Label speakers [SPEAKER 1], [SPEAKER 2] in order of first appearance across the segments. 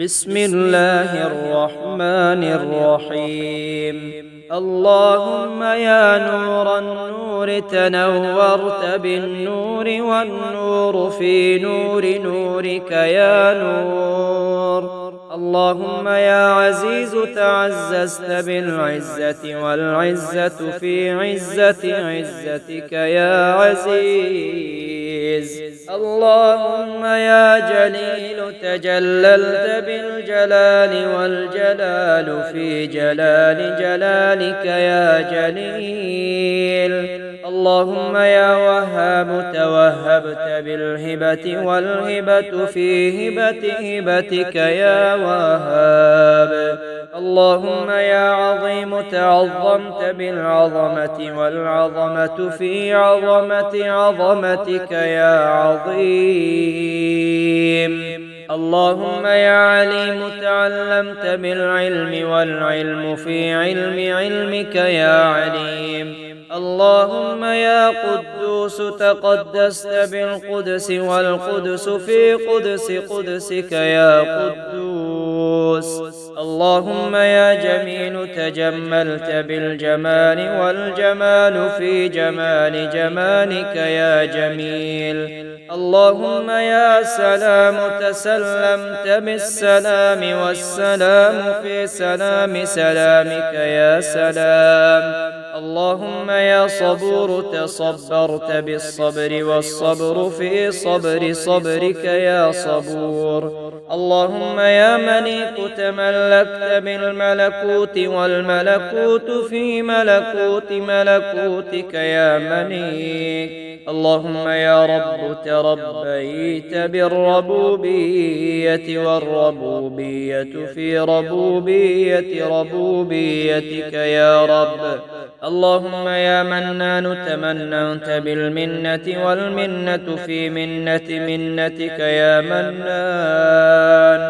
[SPEAKER 1] بسم الله الرحمن الرحيم. اللهم يا نور النور تنورت بالنور والنور في نور نورك يا نور. اللهم يا عزيز تعززت بالعزة والعزة في عزة عزتك يا عزيز. اللهم يا جليل تجللت بالجلال والجلال في جلال جلالك يا جليل. اللهم يا وهاب توهبت بالهبة والهبة في هبة هبتك يا وهاب. اللهم يا عظيم تعظمت بالعظمة والعظمة في عظمة عظمتك يا عظيم. اللهم يا عليم تعلمت بالعلم والعلم في علم علمك يا عليم. اللهم يا قدوس تقدست بالقدس والقدس في قدس قدسك يا قدوس. اللهم يا جميل تجملت بالجمال والجمال في جمال جمالك يا جميل. اللهم يا سلام تسلمت بالسلام والسلام في سلام سلامك يا سلام. اللهم يا صبور تصبرت بالصبر والصبر في صبر صبرك يا صبور. اللهم يا مليك تملكت بالملكوت والملكوت في ملكوت ملكوتك يا مليك. اللهم يا رب تربيت بالربوبية والربوبية في ربوبية ربوبيتك يا رب. اللهم يا منان تمننت بالمنة والمنة في منة منتك يا منان.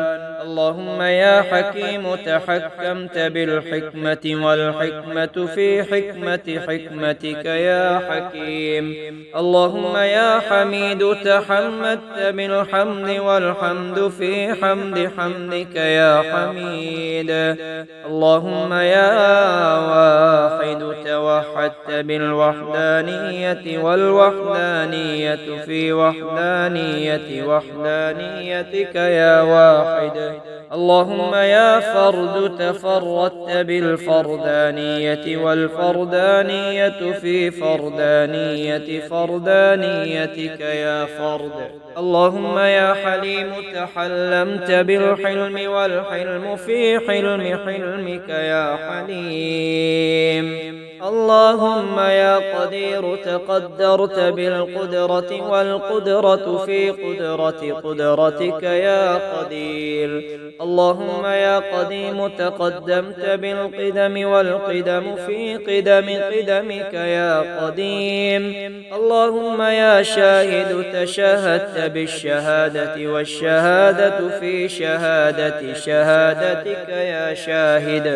[SPEAKER 1] اللهم يا حكيم تحكمت بالحكمة والحكمة في حكمة حكمتك يا حكيم. اللهم يا حميد تحمدت بالحمد والحمد في حمد حمدك يا حميد. اللهم يا واحد توحدت بالوحدانية والوحدانية في وحدانية وحدانيتك يا واحد. اللهم يا فرد تفردت بالفردانية والفردانية في فردانية فردانيتك يا فرد. اللهم يا حليم تحلمت بالحلم والحلم في حلم حلمك يا حليم. اللهم يا قدير تقدرت بالقدرة والقدرة في قدرة قدرتك يا قدير. اللهم يا قديم تقدمت بالقدم والقدم في قدم قدمك يا قديم. اللهم يا شاهد تشهدت بالشهادة والشهادة في شهادة شهادتك يا شاهد.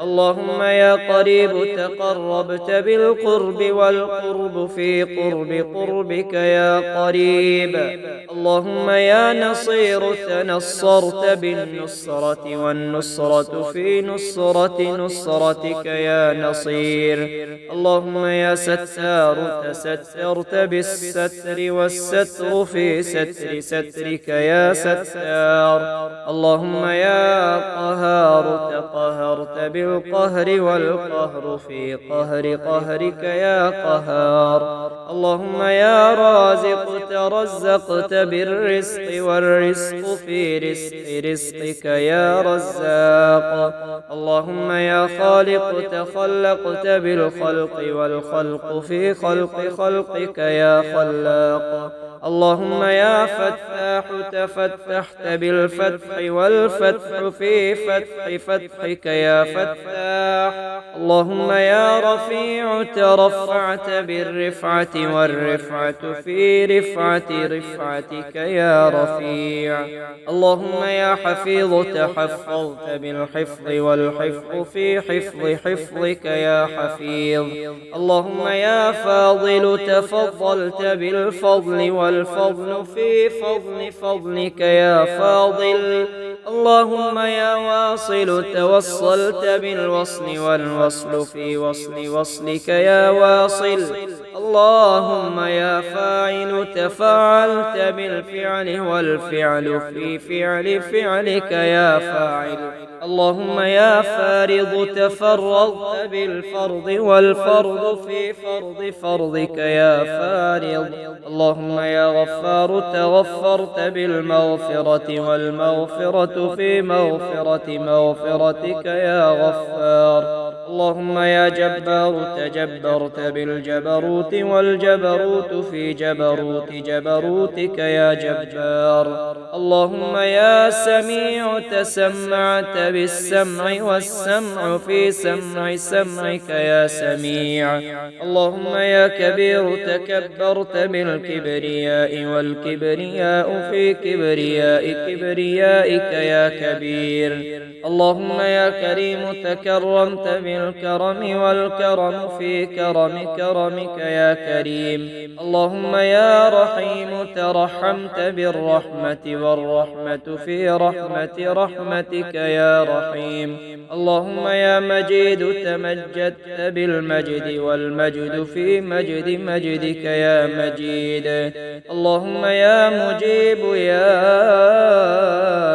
[SPEAKER 1] اللهم يا قريب تقربت بالقرب والقرب في قرب قربك يا قريب. اللهم يا نصير تنصرت بالنصرة والنصرة في نصرة نصرتك يا نصير. اللهم يا ستار تسترت بالستر والستر في ستر سترك يا ستار. اللهم يا قهار تقهرت بالقهر والقهر في قهر قهرك يا قهار. اللهم يا رازق ترزقت بالرزق والرزق في رزق رزقك يا رزاق. اللهم يا خالق تخلقت بالخلق والخلق في خلق خلقك يا خلاق. اللهم يا فتاح تفتحت بالفتح والفتح في فتح فتحك يا فتاح. اللهم يا رفيع ترفعت بالرفعة والرفعة في رفعة رفعتك يا رفيع. اللهم يا حفيظ تحفظت بالحفظ والحفظ في حفظ حفظك يا حفيظ. اللهم يا فاضل تفضلت بالفضل والفضل في فضل فضلك يا فاضل. اللهم يا واصل توصلت بالوصل والوصل في وصلك يا واصل. اللهم يا فاعل تفاعلت بالفعل والفعل في فعلك يا فاعل. اللهم يا فارض تفرضت بالفرض والفرض في فرضك يا فارض. اللهم يا غفار تغفرت بالمغفرة والمغفرة في مغفرتك يا غفار. اللهم يا جبار تجبرت بالجبروت والجبروت في جبروتك يا جبار. اللهم يا سميع تسمعت بالسمع والسمع في سمعك يا سميع. اللهم يا كبير تكبرت بالكبرياء والكبرياء في كبريائك يا كبير. اللهم يا كريم تكرمت بالكرم والكرم في كرمك يا كريم. اللهم يا رحيم ترحمت بالرحمة والرحمة في رحمتك يا رحيم. اللهم يا مجيد تمجدت بالمجد والمجد في مجدك يا مجيد. اللهم يا مجيب يا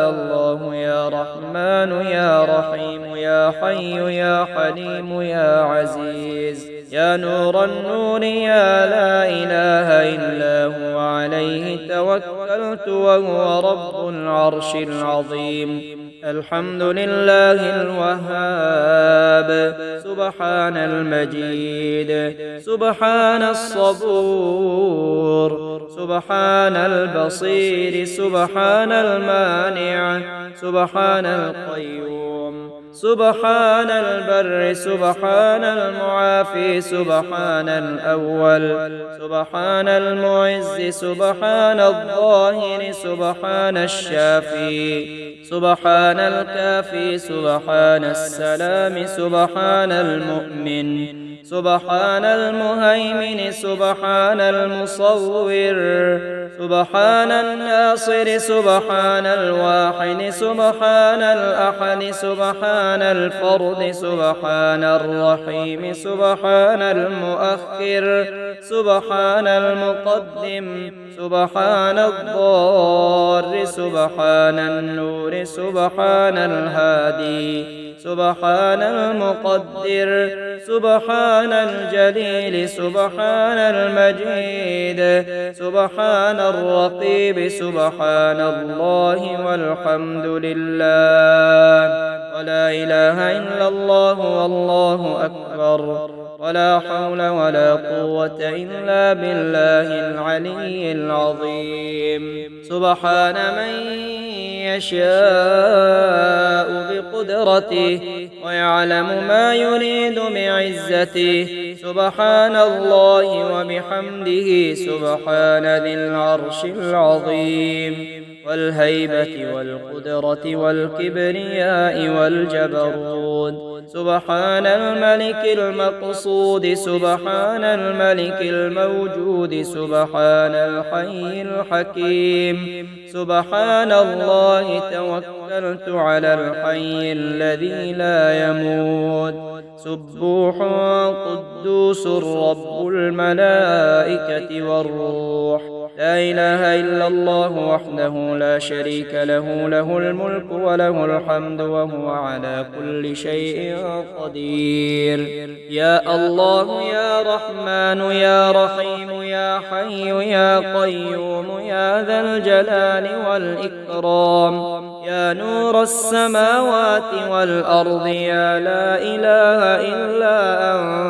[SPEAKER 1] الله يا رحمن يا رحيم يا حي يا حليم يا عزيز يا نور النور يا لا إله إلا هو عليه توكلت وهو رب العرش العظيم. الحمد لله الوهاب سبحان المجيد سبحان الصبور سبحان البصير سبحان المانع سبحان القيوم سبحان البر سبحان المعافي سبحان الأول سبحان المعز سبحان الظاهر سبحان الشافي سبحان الكافي سبحان السلام سبحان المؤمن سبحان المهيمن سبحان المصور سبحان الناصر سبحان الواحد سبحان الأحد سبحان الفرد سبحان الرحيم سبحان المؤخر سبحان المقدم سبحان الضار سبحان النور سبحان الهادي سبحان المقدر سبحان الجليل سبحان المجيد سبحان الرقيب سبحان الله والحمد لله ولا إله إلا الله والله أكبر ولا حول ولا قوة إلا بالله العلي العظيم. سبحان من يشاء بقدرته ويعلم ما يريد بعزته سبحان الله وبحمده سبحان ذي العرش العظيم والهيبة والقدرة والكبرياء والجبروت سبحان الملك المقصود سبحان الملك الموجود سبحان الحي الحكيم سبحان الله توكلت على الحي الذي لا يموت سبوح قدوس رب الملائكة والروح لا إله إلا الله وحده لا شريك له له الملك وله الحمد وهو على كل شيء قدير. يا الله يا رحمن يا رحيم يا حي يا قيوم يا ذا الجلال والإكرام يا نور السماوات والأرض يا لا إله إلا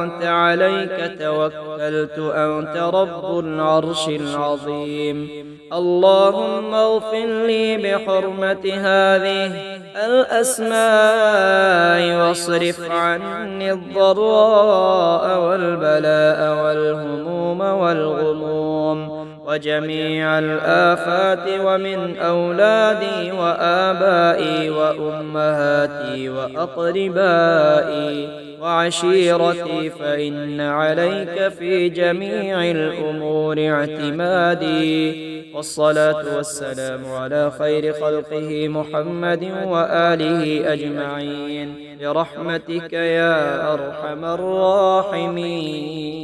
[SPEAKER 1] أنت عليك توكلت أنت رب العرش العظيم. اللهم اغفر لي بحرمة هذه الأسماء واصرف عني الضراء والبلاء والهموم والغموم وجميع الآفات ومن أولادي وآبائي وأمهاتي وأقربائي وعشيرتي، فإن عليك في جميع الأمور اعتمادي. والصلاة والسلام على خير خلقه محمد وآله أجمعين برحمتك يا أرحم الراحمين.